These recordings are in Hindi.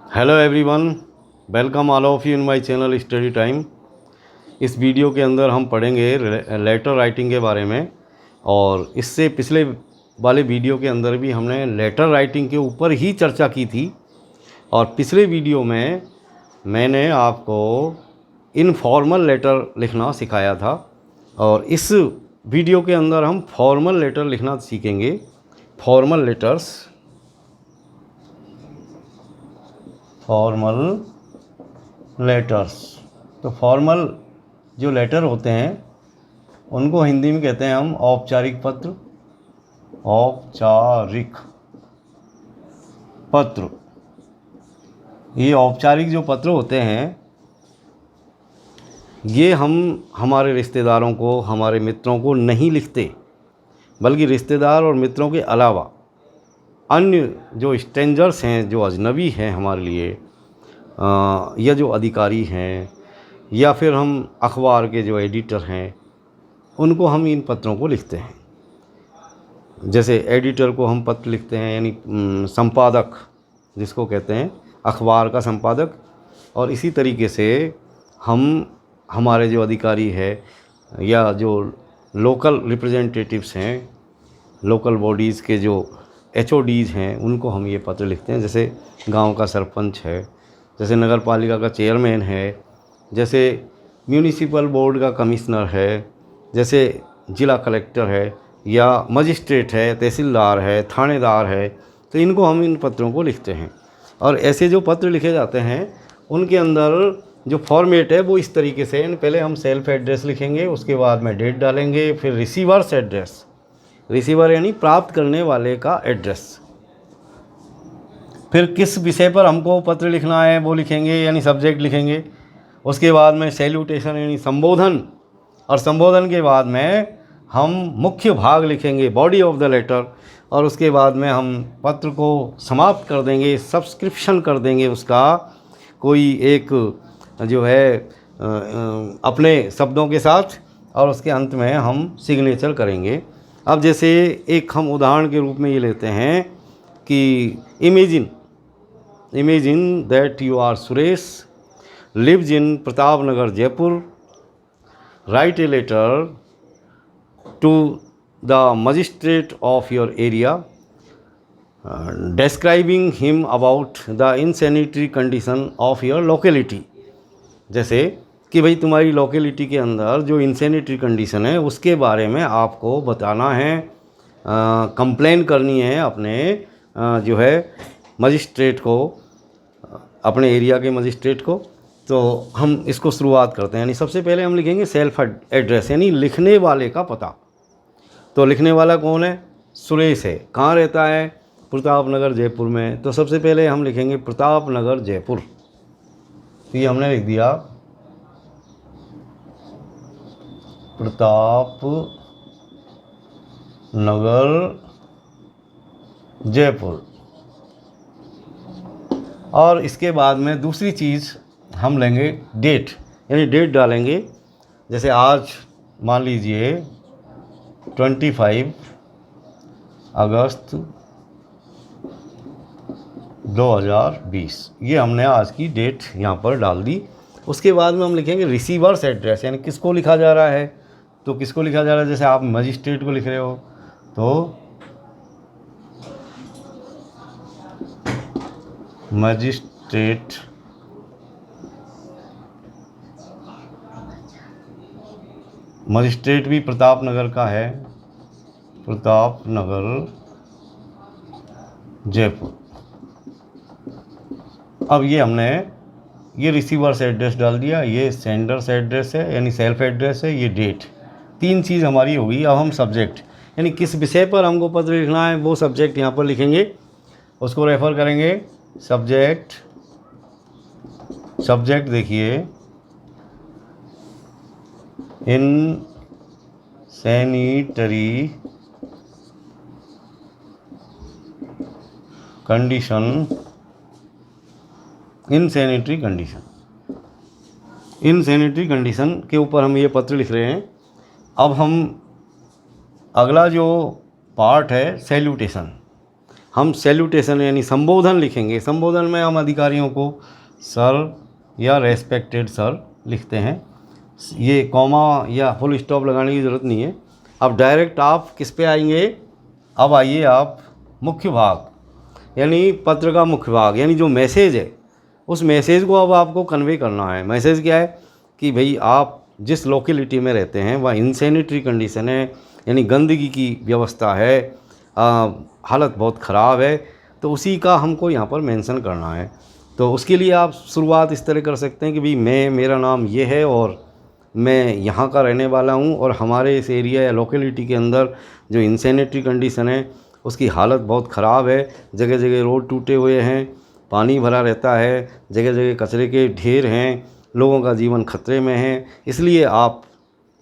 Hello everyone, welcome all of you in my channel study time. इस वीडियो के अंदर हम पढ़ेंगे लेटर राइटिंग के बारे में। और इससे पिछले वाले वीडियो के अंदर भी हमने लेटर राइटिंग के ऊपर ही चर्चा की थी। और पिछले वीडियो में मैंने आपको इनफॉर्मल लेटर लिखना सिखाया था। और इस वीडियो के अंदर हम फॉर्मल लेटर लिखना सीखेंगे। Formal letters, formal letters. तो फॉर्मल जो लेटर होते हैं उनको हिंदी में कहते हैं हम औपचारिक पत्र। औपचारिक पत्र, ये औपचारिक जो पत्र होते हैं ये हम हमारे रिश्तेदारों को, हमारे मित्रों को नहीं लिखते, बल्कि रिश्तेदार और मित्रों के अलावा अन्य जो स्ट्रेंजर्स हैं, जो अजनबी हैं हमारे लिए, या जो अधिकारी हैं, या फिर हम अखबार के जो एडिटर हैं, उनको हम इन पत्रों को लिखते हैं। जैसे एडिटर को हम पत्र लिखते हैं, यानी संपादक जिसको कहते हैं, अखबार का संपादक। और इसी तरीके से हम हमारे जो अधिकारी है या जो लोकल रिप्रेजेंटेटिव्स हैं, लोकल बॉडीज़ के जो HODs हैं, उनको हम ये पत्र लिखते हैं। जैसे गांव का सरपंच है, जैसे नगर पालिका का चेयरमैन है, जैसे म्यूनिसिपल बोर्ड का कमिश्नर है, जैसे ज़िला कलेक्टर है, या मजिस्ट्रेट है, तहसीलदार है, थानेदार है। तो इनको हम इन पत्रों को लिखते हैं। और ऐसे जो पत्र लिखे जाते हैं उनके अंदर जो फॉर्मेट है वो इस तरीके से है। पहले हम सेल्फ एड्रेस लिखेंगे, उसके बाद में डेट डालेंगे, फिर रिसीवर्स एड्रेस, रिसीवर यानी प्राप्त करने वाले का एड्रेस, फिर किस विषय पर हमको पत्र लिखना है वो लिखेंगे, यानी सब्जेक्ट लिखेंगे। उसके बाद में सैल्यूटेशन यानी संबोधन, और संबोधन के बाद में हम मुख्य भाग लिखेंगे, बॉडी ऑफ द लेटर। और उसके बाद में हम पत्र को समाप्त कर देंगे, सब्सक्रिप्शन कर देंगे उसका, कोई एक जो है अपने शब्दों के साथ, और उसके अंत में हम सिग्नेचर करेंगे। अब जैसे एक हम उदाहरण के रूप में ये लेते हैं कि imagine that you are Suresh, lives in Pratap Nagar Jaipur, write a letter to the magistrate of your area describing him about the insanitary condition of your locality. जैसे कि भाई तुम्हारी लोकेलिटी के अंदर जो इनसैनिटरी कंडीशन है उसके बारे में आपको बताना है, कंप्लेन करनी है अपने जो है मजिस्ट्रेट को, अपने एरिया के मजिस्ट्रेट को। तो हम इसको शुरुआत करते हैं, यानी सबसे पहले हम लिखेंगे सेल्फ एड्रेस, यानी लिखने वाले का पता। तो लिखने वाला कौन है? सुरेश है। कहाँ रहता है? प्रताप नगर जयपुर में। तो सबसे पहले हम लिखेंगे प्रताप नगर जयपुर। तो ये हमने लिख दिया प्रताप नगर जयपुर। और इसके बाद में दूसरी चीज़ हम लेंगे डेट, यानी डेट डालेंगे। जैसे आज मान लीजिए 25 अगस्त 2020, ये हमने आज की डेट यहाँ पर डाल दी। उसके बाद में हम लिखेंगे रिसीवर्स एड्रेस, यानी किसको लिखा जा रहा है। तो किसको लिखा जा रहा है? जैसे आप मजिस्ट्रेट को लिख रहे हो तो मजिस्ट्रेट, मजिस्ट्रेट भी प्रताप नगर का है, प्रताप नगर जयपुर। अब ये हमने ये रिसीवर्स एड्रेस डाल दिया, ये सेंडर्स एड्रेस है यानी सेल्फ एड्रेस है, ये डेट। तीन चीज़ हमारी होगी। अब हम सब्जेक्ट, यानी किस विषय पर हमको पत्र लिखना है वो सब्जेक्ट यहाँ पर लिखेंगे, उसको रेफ़र करेंगे। सब्जेक्ट, सब्जेक्ट देखिए insanitary condition, insanitary condition, insanitary condition के ऊपर हम ये पत्र लिख रहे हैं। अब हम अगला जो पार्ट है सैल्यूटेशन, हम सैल्यूटेशन यानी संबोधन लिखेंगे। संबोधन में हम अधिकारियों को सर या रेस्पेक्टेड सर लिखते हैं। ये कॉमा या फुल स्टॉप लगाने की ज़रूरत नहीं है। अब डायरेक्ट आप किस पे आएंगे? अब आइए आप मुख्य भाग, यानी पत्र का मुख्य भाग, यानी जो मैसेज है उस मैसेज को अब आपको कन्वे करना है। मैसेज क्या है कि भाई आप जिस लोकेलिटी में रहते हैं वह इनसैनिटरी कंडीशन है, यानी गंदगी की व्यवस्था है, हालत बहुत ख़राब है, तो उसी का हमको यहाँ पर मेंशन करना है। तो उसके लिए आप शुरुआत इस तरह कर सकते हैं कि भाई मेरा नाम ये है और मैं यहाँ का रहने वाला हूँ और हमारे इस एरिया या लोकेलिटी के अंदर जो इनसैनिटरी कंडीशन है उसकी हालत बहुत ख़राब है। जगह जगह रोड टूटे हुए हैं, पानी भरा रहता है, जगह जगह कचरे के ढेर हैं, लोगों का जीवन खतरे में है। इसलिए आप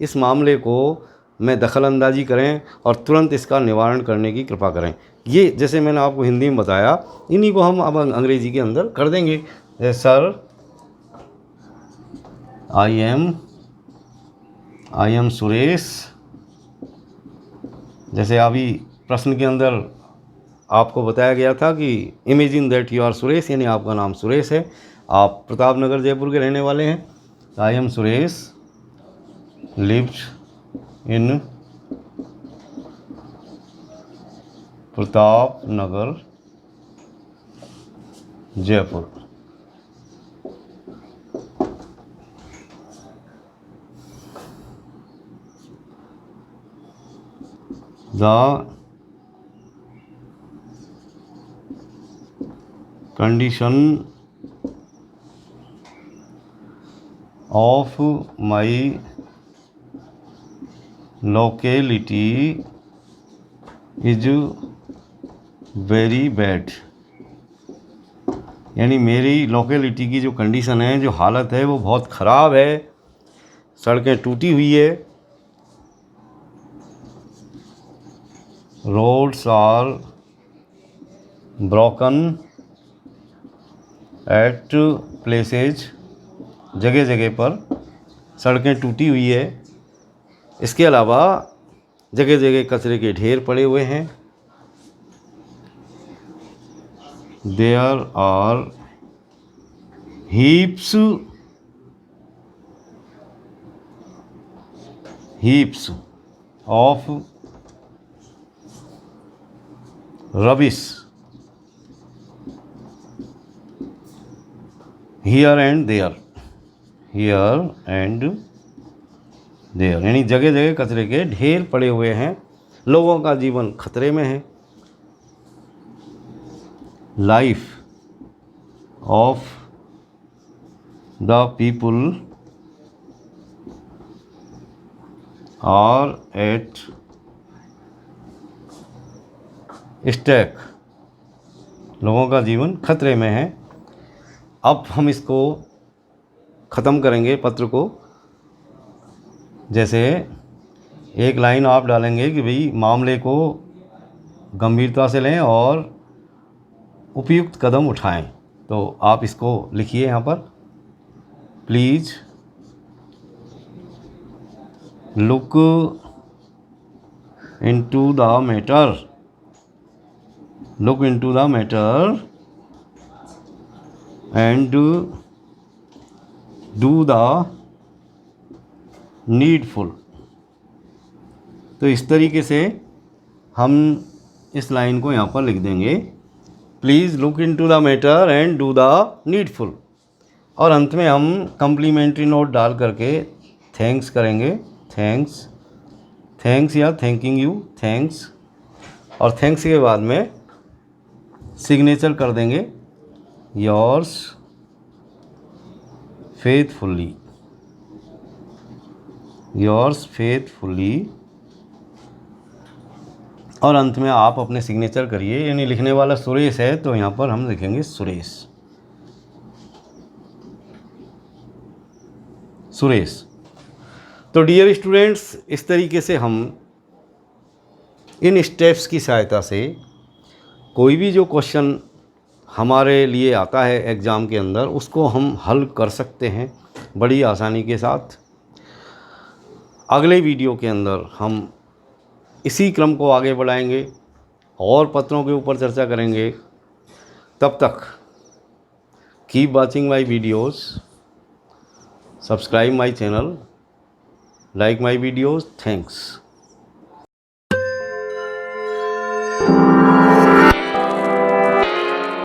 इस मामले को में दखलंदाजी करें और तुरंत इसका निवारण करने की कृपा करें। ये जैसे मैंने आपको हिंदी में बताया, इन्हीं को हम अब अंग्रेज़ी के अंदर कर देंगे। Sir, I am Suresh. जैसे अभी प्रश्न के अंदर आपको बताया गया था कि imagine that you are Suresh, यानी आपका नाम सुरेश है, आप प्रताप नगर जयपुर के रहने वाले हैं। I am Suresh lived in Pratap Nagar Jaipur. The condition of my locality is very bad, यानी मेरी लोकेलिटी की जो कंडीशन है, जो हालत है वो बहुत ख़राब है। सड़कें टूटी हुई है, roads are broken at places, जगह जगह पर सड़कें टूटी हुई है। इसके अलावा जगह जगह कचरे के ढेर पड़े हुए हैं। There are heaps of rubbish here and there, यानी जगह जगह कचरे के ढेर पड़े हुए हैं, लोगों का जीवन खतरे में है। Life of the people are at stake, लोगों का जीवन खतरे में है। अब हम इसको ख़त्म करेंगे पत्र को। जैसे एक लाइन आप डालेंगे कि भाई मामले को गंभीरता से लें और उपयुक्त कदम उठाएं। तो आप इसको लिखिए यहाँ पर, please look into the matter, look into the matter and do the needful। तो इस तरीके से हम इस लाइन को यहाँ पर लिख देंगे, please look into the matter and do the needful. और अंत में हम कम्प्लीमेंट्री नोट डाल करके थैंक्स करेंगे, थैंक्स या थैंकिंग यू, थैंक्स। और थैंक्स के बाद में सिग्नेचर कर देंगे, योर्स फेथफुली, और अंत में आप अपने सिग्नेचर करिए। यानी लिखने वाला सुरेश है तो यहाँ पर हम लिखेंगे सुरेश। तो डियर स्टूडेंट्स, इस तरीके से हम इन स्टेप्स की सहायता से कोई भी जो क्वेश्चन हमारे लिए आता है एग्ज़ाम के अंदर, उसको हम हल कर सकते हैं बड़ी आसानी के साथ। अगले वीडियो के अंदर हम इसी क्रम को आगे बढ़ाएंगे और पत्रों के ऊपर चर्चा करेंगे। तब तक keep watching my videos, subscribe my channel, like my videos. Thanks.